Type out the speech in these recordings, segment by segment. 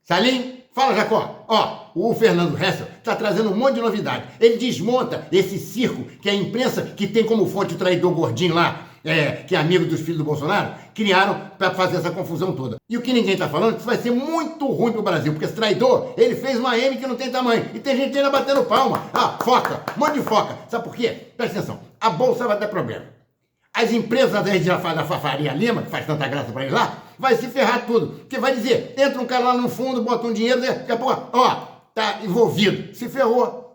Salim, fala, Jacó. Ó, o Fernando Hessel está trazendo um monte de novidade. Ele desmonta esse circo que a imprensa, que tem como fonte o traidor gordinho lá, que é amigo dos filhos do Bolsonaro, criaram para fazer essa confusão toda. E o que ninguém está falando é que isso vai ser muito ruim pro Brasil, porque esse traidor, ele fez uma M que não tem tamanho. E tem gente ainda batendo palma. Ah, foca, um monte de foca. Sabe por quê? Presta atenção, a Bolsa vai dar problema. As empresas da Faria Lima, que faz tanta graça para ir lá, vai se ferrar tudo. Porque vai dizer, entra um cara lá no fundo, bota um dinheiro, daqui a pouco, ó, tá envolvido. Se ferrou.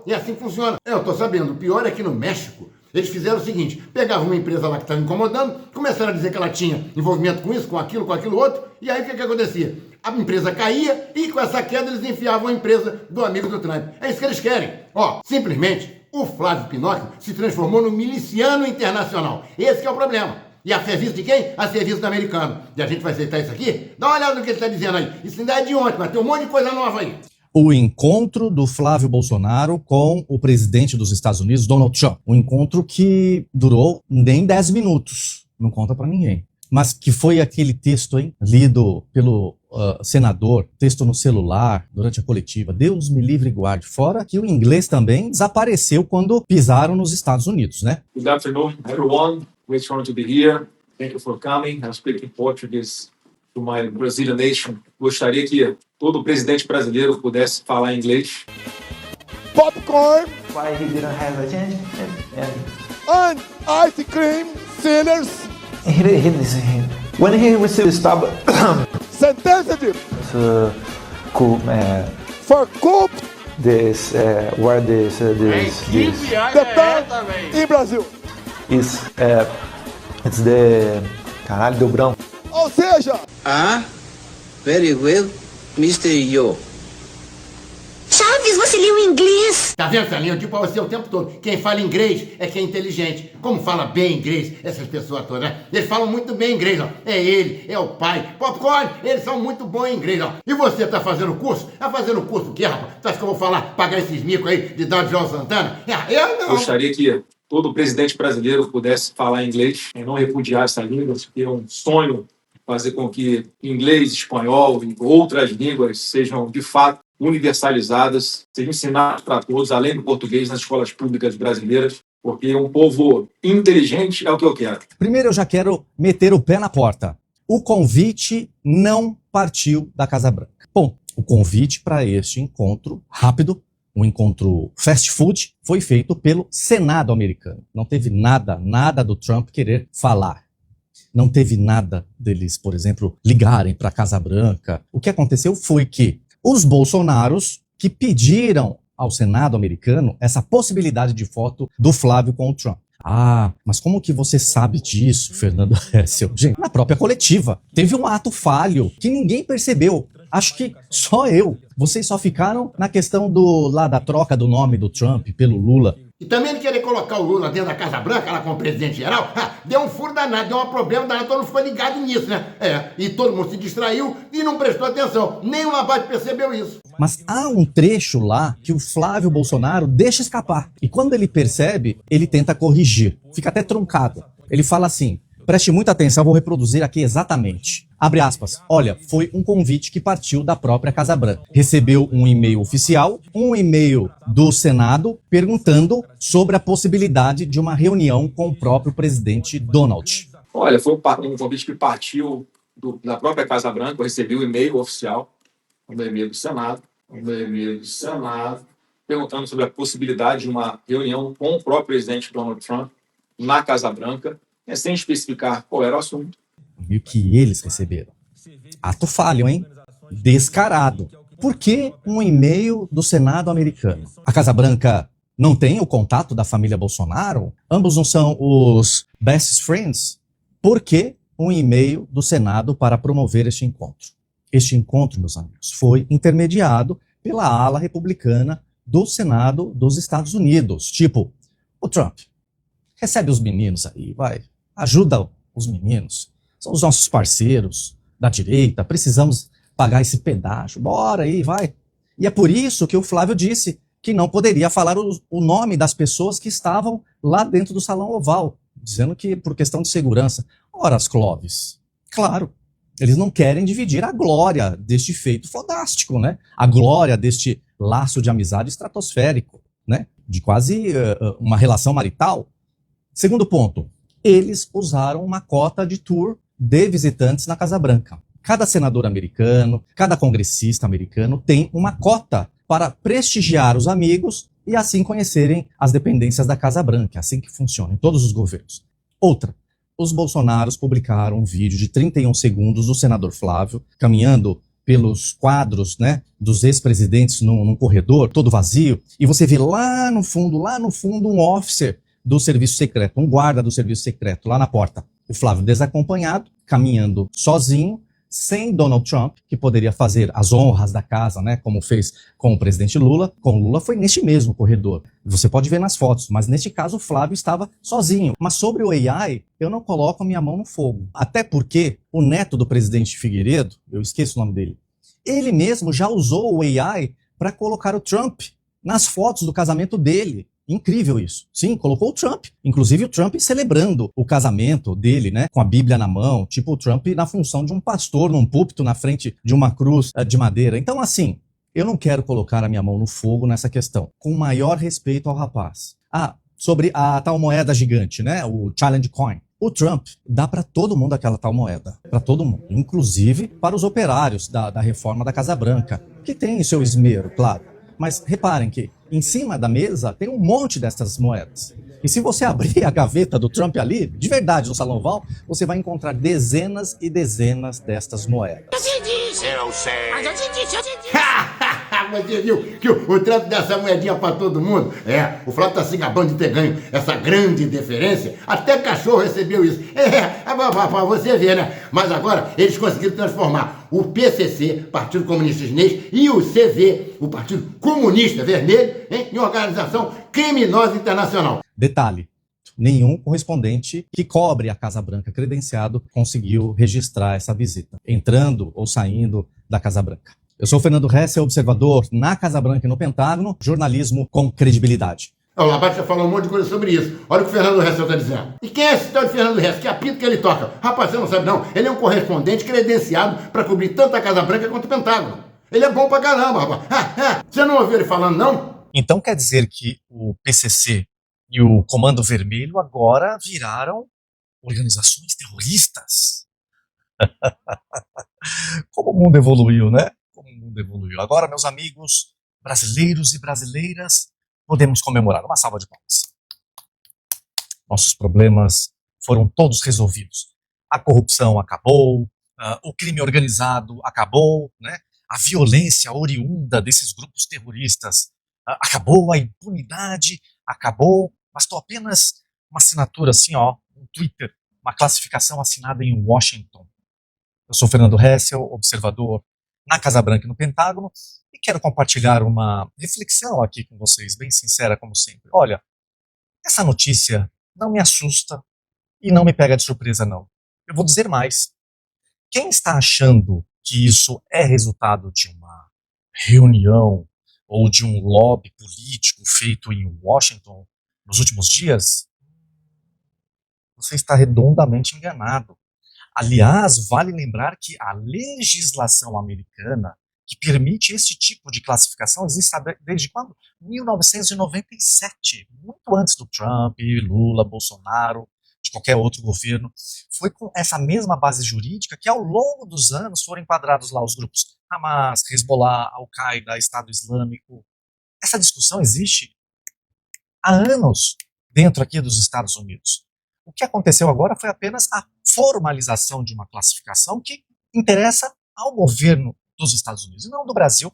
E assim funciona. Eu tô sabendo, o pior é que no México, eles fizeram o seguinte, pegavam uma empresa lá que estava incomodando, começaram a dizer que ela tinha envolvimento com isso, com aquilo outro, e aí o que acontecia? A empresa caía e com essa queda eles enfiavam a empresa do amigo do Trump. É isso que eles querem. Ó, simplesmente, o Flávio Pinóquio se transformou no miliciano internacional. Esse que é o problema. E a serviço de quem? A serviço do americano. E a gente vai aceitar isso aqui? Dá uma olhada no que ele está dizendo aí. Isso ainda é de ontem, mas tem um monte de coisa nova aí. O encontro do Flávio Bolsonaro com o presidente dos Estados Unidos, Donald Trump. Um encontro que durou nem 10 minutos. Não conta pra ninguém. Mas que foi aquele texto, hein, lido pelo senador, texto no celular, durante a coletiva. Deus me livre e guarde. Fora que o inglês também desapareceu quando pisaram nos Estados Unidos, né? Good afternoon, everyone. Great honor to be here. Thank you for coming. I'm speaking Portuguese to my Brazilian nation. Gostaria que todo presidente brasileiro pudesse falar inglês. Popcorn Why he didn't have a chance? and ice cream sellers When he received stop sentenced for coup this where this depend em Brasil. is it's the caralho deu branco. Ou seja, Very well, Mr. Yo. Chaves, você leu em inglês? Tá vendo, Salinho? Eu digo pra você o tempo todo. Quem fala inglês é quem é inteligente. Como fala bem inglês essas pessoas todas, né? Eles falam muito bem inglês, ó. É ele, é o pai. Popcorn, eles são muito bons em inglês, ó. E você tá fazendo curso? Tá fazendo curso o quê, rapaz? Você acha que eu vou falar, pagar esses micos aí de Daniel Santana? Eu não. Gostaria que todo presidente brasileiro pudesse falar inglês e não repudiar essa língua, porque é um sonho fazer com que inglês, espanhol e outras línguas sejam, de fato, universalizadas, sejam ensinadas para todos, além do português, nas escolas públicas brasileiras, porque um povo inteligente é o que eu quero. Primeiro eu já quero meter o pé na porta. O convite não partiu da Casa Branca. Bom, o convite para este encontro rápido, um encontro fast food, foi feito pelo Senado americano. Não teve nada do Trump querer falar. Não teve nada deles, por exemplo, ligarem para a Casa Branca. O que aconteceu foi que os bolsonaros que pediram ao Senado americano essa possibilidade de foto do Flávio com o Trump. Ah, mas como que você sabe disso, Fernando Hessel? Gente, na própria coletiva. Teve um ato falho que ninguém percebeu. Acho que só eu. Vocês só ficaram na questão da troca do nome do Trump pelo Lula. E também ele querer colocar o Lula dentro da Casa Branca, lá como presidente geral, deu um furo danado, deu um problema danado, todo mundo ficou ligado nisso, né? E todo mundo se distraiu e não prestou atenção. Nem o Lavalle percebeu isso. Mas há um trecho lá que o Flávio Bolsonaro deixa escapar. E quando ele percebe, ele tenta corrigir. Fica até truncado. Ele fala assim, preste muita atenção, vou reproduzir aqui exatamente. Abre aspas. Olha, foi um convite que partiu da própria Casa Branca. Recebeu um e-mail oficial, um e-mail do Senado, perguntando sobre a possibilidade de uma reunião com o próprio presidente Donald. Olha, foi um convite que partiu da própria Casa Branca. Eu recebi o e-mail oficial, um e-mail do Senado, perguntando sobre a possibilidade de uma reunião com o próprio presidente Donald Trump na Casa Branca, sem especificar qual era o assunto. E o que eles receberam? Ato falho, hein? Descarado. Por que um e-mail do Senado americano? A Casa Branca não tem o contato da família Bolsonaro? Ambos não são os best friends? Por que um e-mail do Senado para promover este encontro? Este encontro, meus amigos, foi intermediado pela ala republicana do Senado dos Estados Unidos. Tipo, o Trump, recebe os meninos aí, vai, ajuda os meninos. São os nossos parceiros da direita, precisamos pagar esse pedágio, bora aí, vai. E é por isso que o Flávio disse que não poderia falar o nome das pessoas que estavam lá dentro do Salão Oval, dizendo que por questão de segurança. Ora, as Clóvis, claro, Eles não querem dividir a glória deste feito fodástico, né? A glória deste laço de amizade estratosférico, né? De quase uma relação marital. Segundo ponto, eles usaram uma cota de tour de visitantes na Casa Branca. Cada senador americano, cada congressista americano tem uma cota para prestigiar os amigos e assim conhecerem as dependências da Casa Branca. É assim que funciona em todos os governos. Outra, os Bolsonaros publicaram um vídeo de 31 segundos do senador Flávio caminhando pelos quadros, né, dos ex-presidentes num corredor todo vazio, e você vê lá no fundo, um officer do serviço secreto, um guarda do serviço secreto lá na porta. O Flávio desacompanhado, caminhando sozinho, sem Donald Trump, que poderia fazer as honras da casa, né, como fez com o presidente Lula. Com Lula foi neste mesmo corredor. Você pode ver nas fotos, mas neste caso o Flávio estava sozinho. Mas sobre o AI, eu não coloco a minha mão no fogo. Até porque o neto do presidente Figueiredo, eu esqueço o nome dele, ele mesmo já usou o AI para colocar o Trump nas fotos do casamento dele. Incrível isso. Sim, colocou o Trump. Inclusive o Trump celebrando o casamento dele, né? Com a Bíblia na mão. Tipo o Trump na função de um pastor num púlpito na frente de uma cruz de madeira. Então, assim, eu não quero colocar a minha mão no fogo nessa questão. Com o maior respeito ao rapaz. Sobre a tal moeda gigante, né? O Challenge Coin. O Trump dá para todo mundo aquela tal moeda. Para todo mundo. Inclusive para os operários da reforma da Casa Branca. Que tem seu esmero, claro. Mas reparem que em cima da mesa tem um monte dessas moedas. E se você abrir a gaveta do Trump ali, de verdade, no Salão Oval, você vai encontrar dezenas e dezenas destas moedas. Eu sei. Mas eu te disse. Você viu que o Trump dá essa moedinha pra todo mundo? O Flávio tá se gabando de ter ganho essa grande deferência. Até cachorro recebeu isso. Pra você ver, né? Mas agora eles conseguiram transformar o PCC, Partido Comunista Chinês, e o CV, o Partido Comunista Vermelho, em organização criminosa internacional. Detalhe, nenhum correspondente que cobre a Casa Branca credenciado conseguiu registrar essa visita, entrando ou saindo da Casa Branca. Eu sou o Fernando Hessel, observador na Casa Branca e no Pentágono, jornalismo com credibilidade. O Labate já falou um monte de coisa sobre isso. Olha o que o Fernando Hessel está dizendo. E quem é esse tal de Fernando Hessel? Que apito que ele toca? Rapaz, você não sabe não. Ele é um correspondente credenciado para cobrir tanto a Casa Branca quanto o Pentágono. Ele é bom pra caramba, rapaz. Você não ouviu ele falando, não? Então quer dizer que o PCC e o Comando Vermelho agora viraram organizações terroristas? Como o mundo evoluiu, né? Como o mundo evoluiu. Agora, meus amigos brasileiros e brasileiras, podemos comemorar. Uma salva de palmas. Nossos problemas foram todos resolvidos. A corrupção acabou, o crime organizado acabou, né? A violência oriunda desses grupos terroristas acabou, a impunidade acabou. Bastou apenas uma assinatura assim, um Twitter, uma classificação assinada em Washington. Eu sou Fernando Hessel, observador na Casa Branca e no Pentágono, e quero compartilhar uma reflexão aqui com vocês, bem sincera como sempre. Olha, essa notícia não me assusta e não me pega de surpresa, não. Eu vou dizer mais. Quem está achando que isso é resultado de uma reunião ou de um lobby político feito em Washington nos últimos dias, você está redondamente enganado. Aliás, vale lembrar que a legislação americana que permite esse tipo de classificação existe desde quando? 1997, muito antes do Trump, Lula, Bolsonaro, de qualquer outro governo. Foi com essa mesma base jurídica que ao longo dos anos foram enquadrados lá os grupos Hamas, Hezbollah, Al-Qaeda, Estado Islâmico. Essa discussão existe há anos dentro aqui dos Estados Unidos. O que aconteceu agora foi apenas a formalização de uma classificação que interessa ao governo dos Estados Unidos e não do Brasil.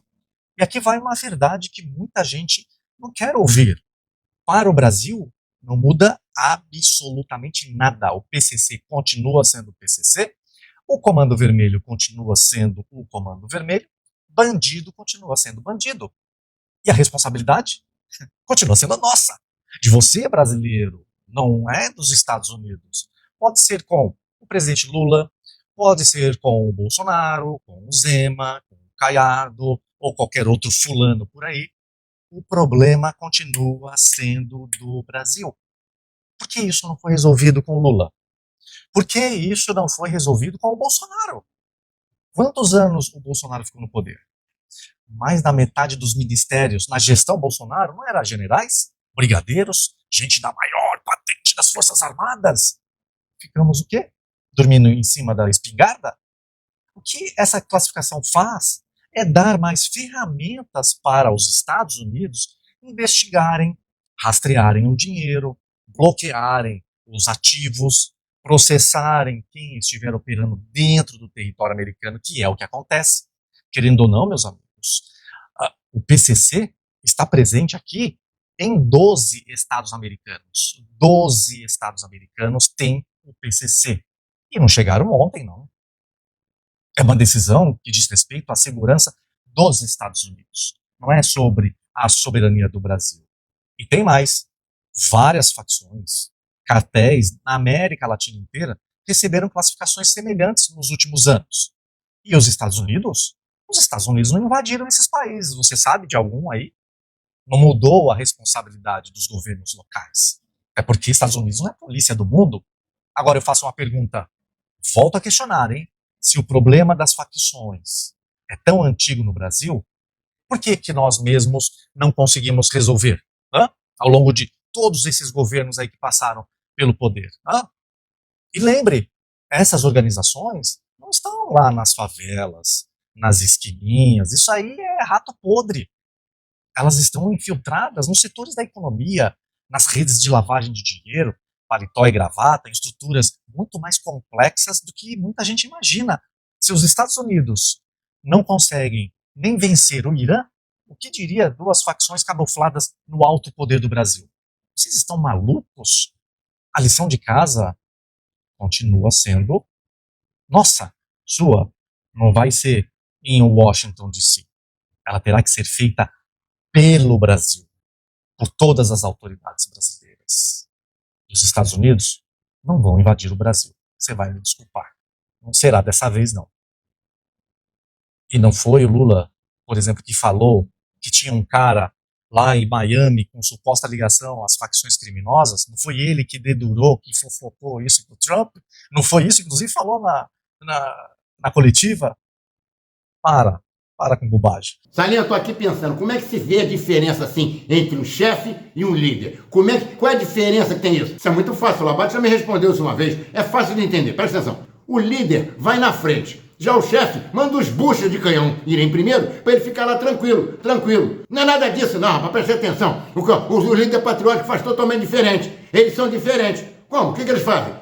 E aqui vai uma verdade que muita gente não quer ouvir. Para o Brasil, não muda absolutamente nada. O PCC continua sendo o PCC, o Comando Vermelho continua sendo o Comando Vermelho, bandido continua sendo bandido. E a responsabilidade continua sendo nossa, de você, brasileiro, não é dos Estados Unidos. Pode ser com o presidente Lula, pode ser com o Bolsonaro, com o Zema, com o Caiado, ou qualquer outro fulano por aí. O problema continua sendo do Brasil. Por que isso não foi resolvido com o Lula? Por que isso não foi resolvido com o Bolsonaro? Quantos anos o Bolsonaro ficou no poder? Mais da metade dos ministérios na gestão Bolsonaro não eram generais, brigadeiros, gente da maior patente das Forças Armadas. Ficamos o quê? Dormindo em cima da espingarda? O que essa classificação faz é dar mais ferramentas para os Estados Unidos investigarem, rastrearem o dinheiro, bloquearem os ativos, processarem quem estiver operando dentro do território americano, que é o que acontece. Querendo ou não, meus amigos, o PCC está presente aqui em 12 estados americanos. 12 estados americanos têm o PCC. E não chegaram ontem, não. É uma decisão que diz respeito à segurança dos Estados Unidos. Não é sobre a soberania do Brasil. E tem mais. Várias facções, cartéis na América Latina inteira receberam classificações semelhantes nos últimos anos. E os Estados Unidos? Os Estados Unidos não invadiram esses países. Você sabe de algum aí? Não mudou a responsabilidade dos governos locais. É porque Estados Unidos não é a polícia do mundo. Agora eu faço uma pergunta. Volto a questionar, hein? Se o problema das facções é tão antigo no Brasil, por que que nós mesmos não conseguimos resolver? Ao longo de todos esses governos aí que passaram pelo poder. E lembre, essas organizações não estão lá nas favelas, nas esquininhas, isso aí é rato podre. Elas estão infiltradas nos setores da economia, nas redes de lavagem de dinheiro, paletó e gravata, em estruturas muito mais complexas do que muita gente imagina. Se os Estados Unidos não conseguem nem vencer o Irã, o que diria duas facções camufladas no alto poder do Brasil? Vocês estão malucos? A lição de casa continua sendo nossa, sua. Não vai ser em Washington, D.C. Ela terá que ser feita pelo Brasil, por todas as autoridades brasileiras. Os Estados Unidos não vão invadir o Brasil. Você vai me desculpar. Não será dessa vez, não. E não foi o Lula, por exemplo, que falou que tinha um cara lá em Miami com suposta ligação às facções criminosas? Não foi ele que dedurou, que fofocou isso pro Trump? Não foi isso, inclusive, falou na coletiva? Para com bobagem. Salinha, eu tô aqui pensando, como é que se vê a diferença, assim, entre um chefe e um líder? Qual é a diferença que tem isso? Isso é muito fácil, o Labate já me respondeu isso uma vez, é fácil de entender, presta atenção. O líder vai na frente, já o chefe manda os buchas de canhão irem primeiro para ele ficar lá tranquilo. Não é nada disso não, rapaz, presta atenção. O líder patriótico faz totalmente diferente, eles são diferentes. Como? O que eles fazem?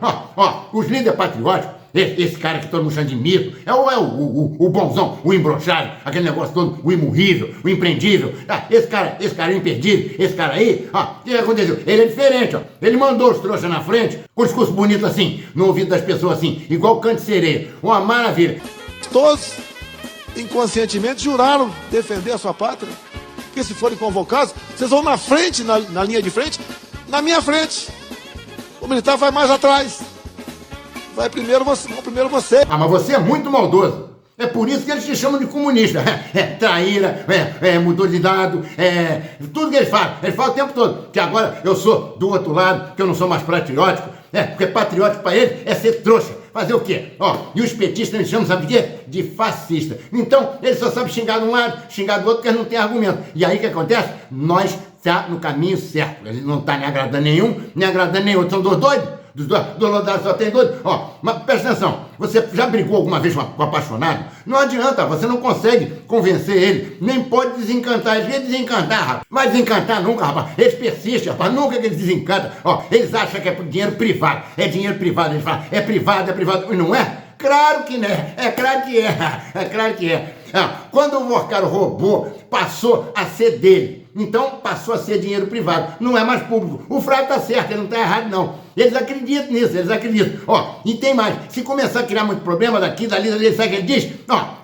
Os líderes patrióticos, esse cara que todo mundo chama de mito, é o bonzão, o embroxado, aquele negócio todo, o imorrível, o imprendível. Esse cara é imperdível, esse cara aí, o que aconteceu? Ele é diferente, ele mandou os trouxas na frente, com um discurso bonito assim, no ouvido das pessoas assim, igual canto de sereia, uma maravilha. Todos, inconscientemente, juraram defender a sua pátria. Porque se forem convocados, vocês vão na frente, na linha de frente, na minha frente. O militar vai mais atrás. Vai primeiro você. Mas você é muito maldoso. É por isso que eles te chamam de comunista. Traíra, mudou de lado, tudo que eles falam o tempo todo. Que agora eu sou do outro lado, que eu não sou mais patriótico. Porque patriótico para eles é ser trouxa. Fazer o quê? E os petistas eles chamam, sabe de quê? De fascista. Então, eles só sabem xingar de um lado, xingar do outro, porque eles não têm argumento. E aí o que acontece? Nós tá no caminho certo. Ele não tá nem agradando nenhum, nem agradando nenhum. São dois doidos? Do lado só tem doido? Mas presta atenção, você já brigou alguma vez com apaixonado? Não adianta, você não consegue convencer ele, nem pode desencantar. Eles querem desencantar, rapaz. Vai desencantar nunca, rapaz. Eles persistem, rapaz. Nunca que eles desencantam. Eles acham que é dinheiro privado. É dinheiro privado. Eles falam, é privado. E não é? Claro que não é. É claro que é. É claro que é. Quando o Morcaro roubou, passou a ser dele. Então passou a ser dinheiro privado. Não é mais público. O Flávio tá certo, ele não tá errado, não. Eles acreditam nisso, eles acreditam. E tem mais. Se começar a criar muito problema daqui, dali, sabe o que ele diz?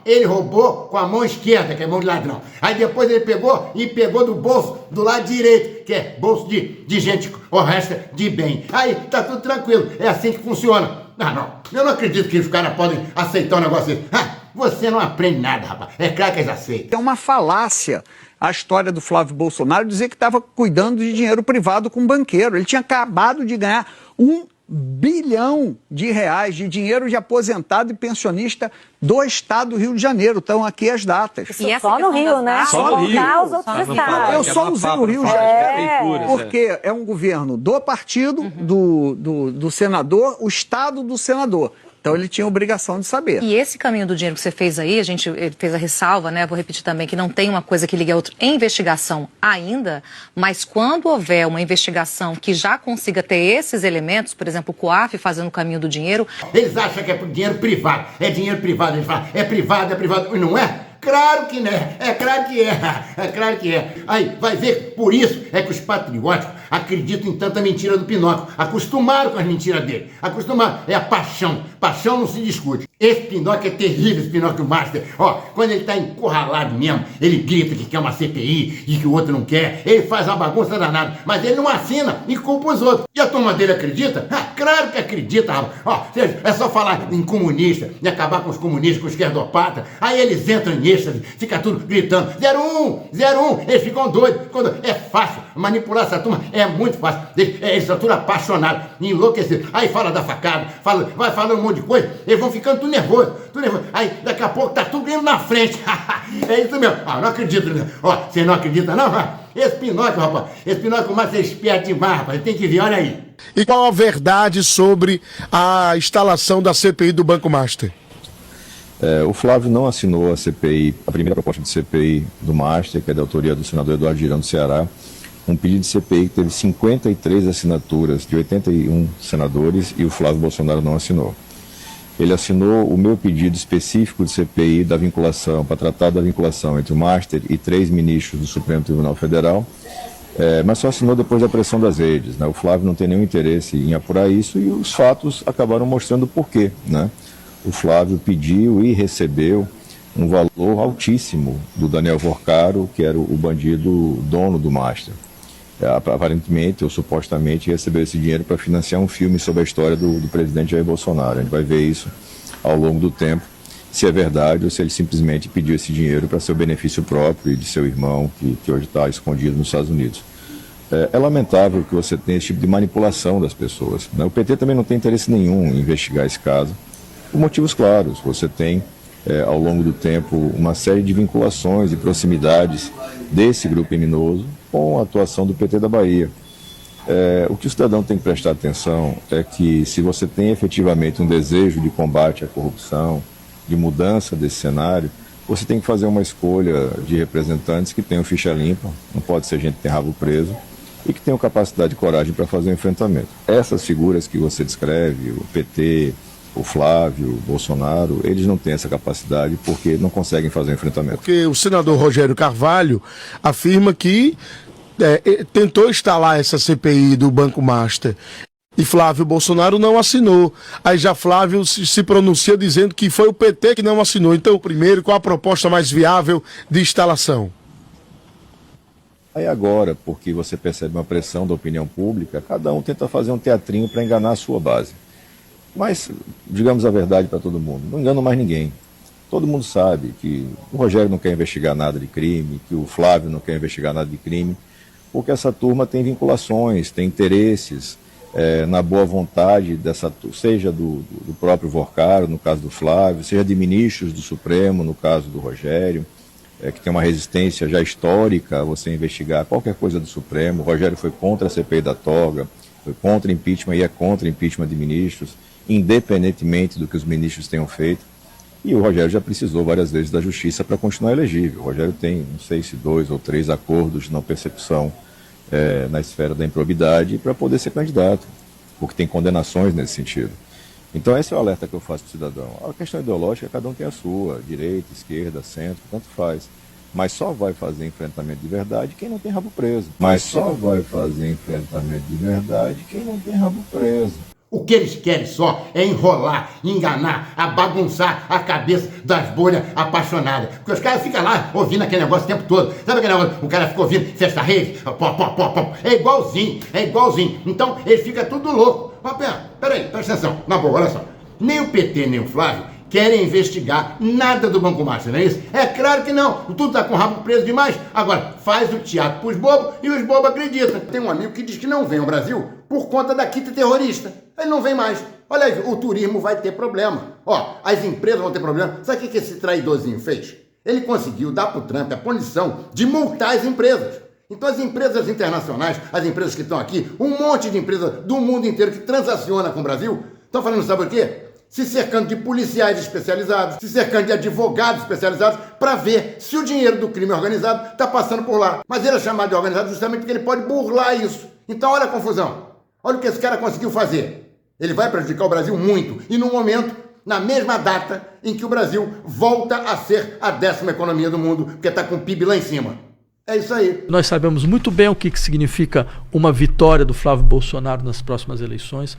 Ele roubou com a mão esquerda, que é mão de ladrão. Aí depois ele pegou do bolso do lado direito, que é bolso de gente honesta, de bem. Aí tá tudo tranquilo. É assim que funciona. Não. Eu não acredito que os caras podem aceitar um negócio desse. Você não aprende nada, rapaz. É claro que eles aceitam. É uma falácia a história do Flávio Bolsonaro dizer que estava cuidando de dinheiro privado com um banqueiro. Ele tinha acabado de ganhar 1 bilhão de reais de dinheiro de aposentado e pensionista do estado do Rio de Janeiro. Estão aqui as datas. E só no Rio, né? Só no Rio. Os outros estados. Eu só usei o Rio porque é um governo do partido, do senador, o estado do senador. Então ele tinha obrigação de saber. E esse caminho do dinheiro que você fez aí, ele fez a ressalva, né? Vou repetir também que não tem uma coisa que ligue a outra em investigação ainda, mas quando houver uma investigação que já consiga ter esses elementos, por exemplo, o COAF fazendo o caminho do dinheiro. Eles acham que é dinheiro privado. É dinheiro privado. Eles falam, é privado. E não é? Claro que não é. É claro que é. É claro que é. Aí, vai ver, por isso é que os patrióticos acreditam em tanta mentira do Pinóquio. Acostumaram com as mentiras dele. Acostumaram. É a paixão. Paixão não se discute. Esse Pinóquio é terrível, esse Pinóquio Master. Ó, quando ele tá encurralado mesmo, ele grita que quer uma CPI e que o outro não quer. Ele faz uma bagunça danada. Mas ele não assina e culpa os outros. E a turma dele acredita? Ah, claro que acredita, rapaz. Ó, é só falar em comunista e acabar com os comunistas, com os esquerdopatas. Aí eles entram em êxtase, fica tudo gritando. 01, eles ficam doidos. É fácil manipular essa turma, é muito fácil. Eles são tudo apaixonados, enlouquecidos. Aí fala da facada, vai falando um monte de coisa, eles vão ficando tudo nervoso. Aí daqui a pouco tá tudo indo na frente. É isso mesmo. Ah, não acredito. Ó, você não acredita não? Esse Pinóquio, rapaz, esse Pinóquio mais é esperto demais, rapaz. Ele tem que vir, olha aí. E qual a verdade sobre a instalação da CPI do Banco Master? O Flávio não assinou a CPI, a primeira proposta de CPI do Master, que é da autoria do senador Eduardo Girão do Ceará, um pedido de CPI que teve 53 assinaturas de 81 senadores e o Flávio Bolsonaro não assinou. Ele assinou o meu pedido específico de CPI da vinculação, para tratar da vinculação entre o Master e 3 ministros do Supremo Tribunal Federal, mas só assinou depois da pressão das redes, né? O Flávio não tem nenhum interesse em apurar isso e os fatos acabaram mostrando o porquê, né? O Flávio pediu e recebeu um valor altíssimo do Daniel Vorcaro, que era o bandido dono do Master. Aparentemente ou supostamente recebeu esse dinheiro para financiar um filme sobre a história do presidente Jair Bolsonaro. A gente vai ver isso ao longo do tempo, se é verdade ou se ele simplesmente pediu esse dinheiro para seu benefício próprio e de seu irmão, que hoje está escondido nos Estados Unidos. É lamentável que você tenha esse tipo de manipulação das pessoas, né? O PT também não tem interesse nenhum em investigar esse caso, por motivos claros. Você tem, ao longo do tempo, uma série de vinculações e proximidades desse grupo criminoso com a atuação do PT da Bahia. O que o cidadão tem que prestar atenção é que, se você tem efetivamente um desejo de combate à corrupção, de mudança desse cenário, você tem que fazer uma escolha de representantes que tenham ficha limpa, não pode ser gente que tem rabo preso, e que tenham capacidade e coragem para fazer o enfrentamento. Essas figuras que você descreve, o PT, o Flávio, o Bolsonaro, eles não têm essa capacidade porque não conseguem fazer o enfrentamento. Porque o senador Rogério Carvalho afirma que tentou instalar essa CPI do Banco Master e Flávio Bolsonaro não assinou. Aí já Flávio se pronuncia dizendo que foi o PT que não assinou. Então, primeiro, qual a proposta mais viável de instalação? Aí agora, porque você percebe uma pressão da opinião pública, cada um tenta fazer um teatrinho para enganar a sua base. Mas, digamos a verdade para todo mundo, não engano mais ninguém. Todo mundo sabe que o Rogério não quer investigar nada de crime, que o Flávio não quer investigar nada de crime, porque essa turma tem vinculações, tem interesses na boa vontade dessa, seja do próprio Vorcaro, no caso do Flávio, seja de ministros do Supremo, no caso do Rogério, que tem uma resistência já histórica a você investigar qualquer coisa do Supremo. O Rogério foi contra a CPI da toga, foi contra impeachment e é contra impeachment de ministros, independentemente do que os ministros tenham feito. E o Rogério já precisou várias vezes da justiça para continuar elegível. O Rogério tem, não sei se 2 ou 3 acordos de não persecução na esfera da improbidade para poder ser candidato, porque tem condenações nesse sentido. Então esse é o alerta que eu faço para o cidadão. A questão ideológica, cada um tem a sua, direita, esquerda, centro, tanto faz. Mas só vai fazer enfrentamento de verdade quem não tem rabo preso. Mas só vai fazer enfrentamento de verdade quem não tem rabo preso. O que eles querem só é enrolar, enganar, bagunçar a cabeça das bolhas apaixonadas. Porque os caras ficam lá ouvindo aquele negócio o tempo todo. Sabe aquele negócio? O cara fica ouvindo festa rave, pó. É igualzinho. Então ele fica tudo louco. Mas peraí, presta atenção. Na boa, olha só. Nem o PT, nem o Flávio querem investigar nada do Banco Master, não é isso? É claro que não. Tudo tá com o rabo preso demais. Agora, faz o teatro pros bobos e os bobos acreditam. Tem um amigo que diz que não vem ao Brasil por conta da quita terrorista. Ele não vem mais. Olha aí, o turismo vai ter problema. Ó, as empresas vão ter problema. Sabe o que esse traidorzinho fez? Ele conseguiu dar para o Trump a punição de multar as empresas. Então as empresas internacionais, as empresas que estão aqui, um monte de empresas do mundo inteiro que transaciona com o Brasil, estão falando, sabe o quê? Se cercando de policiais especializados, se cercando de advogados especializados, para ver se o dinheiro do crime organizado está passando por lá. Mas ele é chamado de organizado justamente porque ele pode burlar isso. Então olha a confusão. Olha o que esse cara conseguiu fazer. Ele vai prejudicar o Brasil muito. E no momento, na mesma data em que o Brasil volta a ser a 10ª economia do mundo, porque está com o PIB lá em cima. É isso aí. Nós sabemos muito bem o que significa uma vitória do Flávio Bolsonaro nas próximas eleições.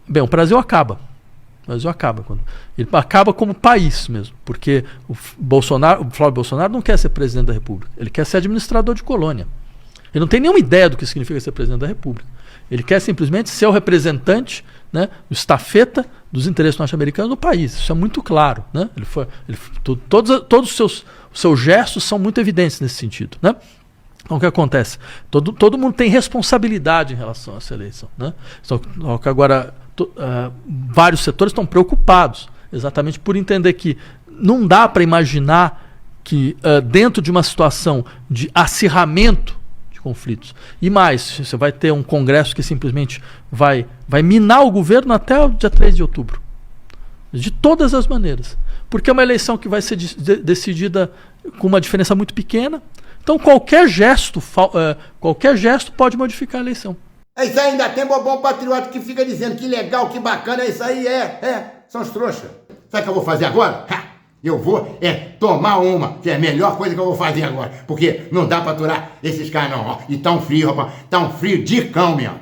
Bem, o Brasil acaba. O Brasil acaba. Ele acaba como país mesmo. Porque o Flávio Bolsonaro não quer ser presidente da República. Ele quer ser administrador de colônia. Ele não tem nenhuma ideia do que significa ser presidente da República. Ele quer simplesmente ser o representante, né, o estafeta dos interesses norte-americanos no país. Isso é muito claro. Né? Todos os seus gestos são muito evidentes nesse sentido. Né? Então o que acontece? Todo mundo tem responsabilidade em relação a essa eleição. Né? Só que agora vários setores estão preocupados exatamente por entender que não dá para imaginar que dentro de uma situação de acirramento conflitos. E mais, você vai ter um Congresso que simplesmente vai minar o governo até o dia 3 de outubro. De todas as maneiras. Porque é uma eleição que vai ser decidida com uma diferença muito pequena. Então qualquer gesto pode modificar a eleição. É isso aí, ainda tem bobão patriota que fica dizendo que legal, que bacana, é isso aí, são os trouxas. Sabe o que eu vou fazer agora? Eu vou tomar uma, que é a melhor coisa que eu vou fazer agora. Porque não dá pra aturar esses caras não, ó. E tão frio, rapaz. Tão frio de cão, mesmo.